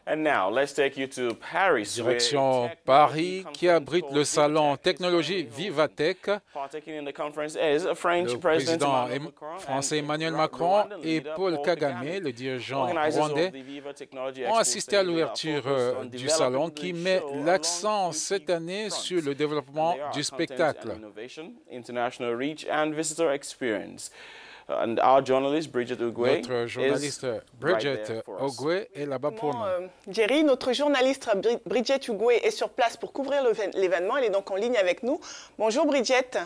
And now, let's take you to Paris, Direction Paris, qui abrite le salon technologie Vivatech. Le président français Emmanuel Macron et Paul Kagame, le dirigeant rwandais, ont assisté à l'ouverture du salon qui met l'accent cette année sur le développement du spectacle. Notre journaliste Bridget Ogwe est là-bas pour nous. Jerry, notre journaliste Bridget Ogwe est sur place pour couvrir l'événement. Elle est donc en ligne avec nous. Bonjour Bridget.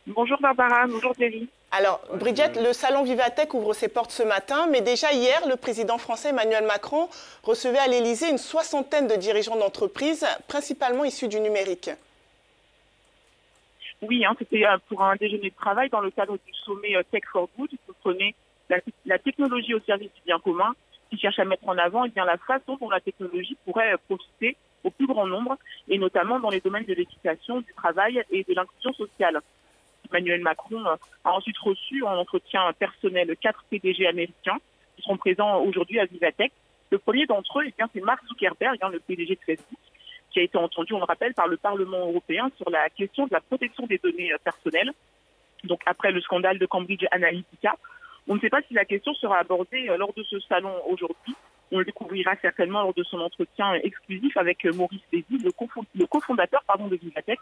Bonjour Barbara, bonjour Jerry. Alors Bridget, le salon Vivatech ouvre ses portes ce matin, mais déjà hier, le président français Emmanuel Macron recevait à l'Élysée une soixantaine de dirigeants d'entreprises, principalement issus du numérique. Oui, c'était pour un déjeuner de travail dans le cadre du sommet Tech for Good, qui comprenait la technologie au service du bien commun, qui cherche à mettre en avant la façon dont la technologie pourrait profiter au plus grand nombre, et notamment dans les domaines de l'éducation, du travail et de l'inclusion sociale. Emmanuel Macron a ensuite reçu en entretien personnel 4 PDG américains qui seront présents aujourd'hui à Vivatech. Le premier d'entre eux, c'est Mark Zuckerberg, le PDG de Facebook, qui a été entendu, on le rappelle, par le Parlement européen sur la question de la protection des données personnelles. Donc après le scandale de Cambridge Analytica, on ne sait pas si la question sera abordée lors de ce salon aujourd'hui. On le découvrira certainement lors de son entretien exclusif avec Maurice Lévy, le cofondateur de Vivatech.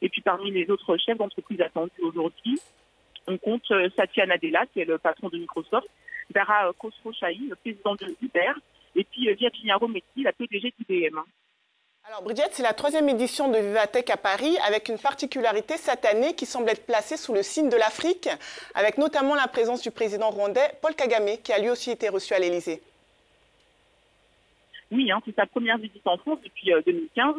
Et puis parmi les autres chefs d'entreprise attendus aujourd'hui, on compte Satya Nadella, qui est le patron de Microsoft, Dara Khosrowshahi, le président de Uber, et puis Virginia Rometty, la PDG d'IBM. Alors Bridget, c'est la 3e édition de Vivatech à Paris, avec une particularité cette année qui semble être placée sous le signe de l'Afrique, avec notamment la présence du président rwandais Paul Kagame, qui a lui aussi été reçu à l'Élysée. Oui, c'est sa première visite en France depuis 2015.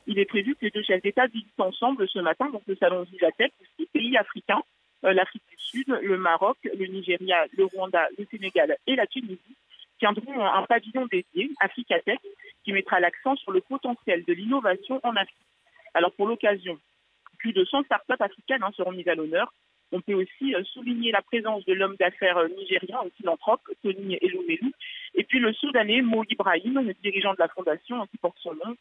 Il est prévu que les deux chefs d'État visitent ensemble ce matin, donc le salon Vivatech, 6 pays africains, l'Afrique du Sud, le Maroc, le Nigeria, le Rwanda, le Sénégal et la Tunisie, tiendront un pavillon dédié, Africa Tech, qui mettra l'accent sur le potentiel de l'innovation en Afrique. Alors pour l'occasion, plus de 100 startups africaines seront mises à l'honneur. On peut aussi souligner la présence de l'homme d'affaires nigérien, un philanthrope, Tony Elumelu, et puis le Soudanais Mo Ibrahim, le dirigeant de la fondation qui porte son nom.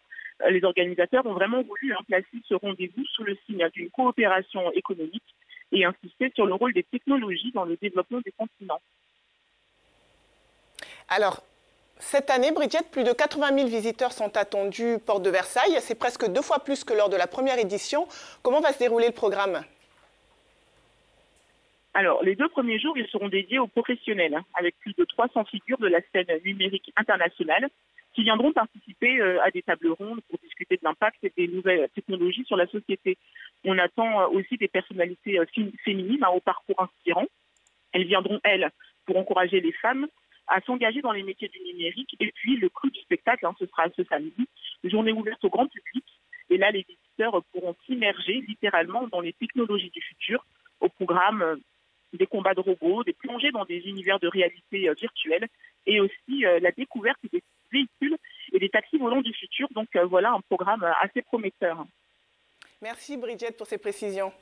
Les organisateurs ont vraiment voulu placer ce rendez-vous sous le signe d'une coopération économique et insister sur le rôle des technologies dans le développement des continents. Alors, cette année, Bridget, plus de 80 000 visiteurs sont attendus porte de Versailles. C'est presque 2 fois plus que lors de la première édition. Comment va se dérouler le programme ? Alors, les 2 premiers jours, ils seront dédiés aux professionnels, avec plus de 300 figures de la scène numérique internationale qui viendront participer à des tables rondes pour discuter de l'impact et des nouvelles technologies sur la société. On attend aussi des personnalités féminines au parcours inspirant. Elles viendront, elles, pour encourager les femmes à s'engager dans les métiers du numérique. Et puis, le clou du spectacle, ce sera ce samedi, une journée ouverte au grand public. Et là, les visiteurs pourront s'immerger littéralement dans les technologies du futur, au programme des combats de robots, des plongées dans des univers de réalité virtuelle et aussi la découverte des véhicules et des taxis volants du futur. Donc voilà un programme assez prometteur. Merci Bridget pour ces précisions.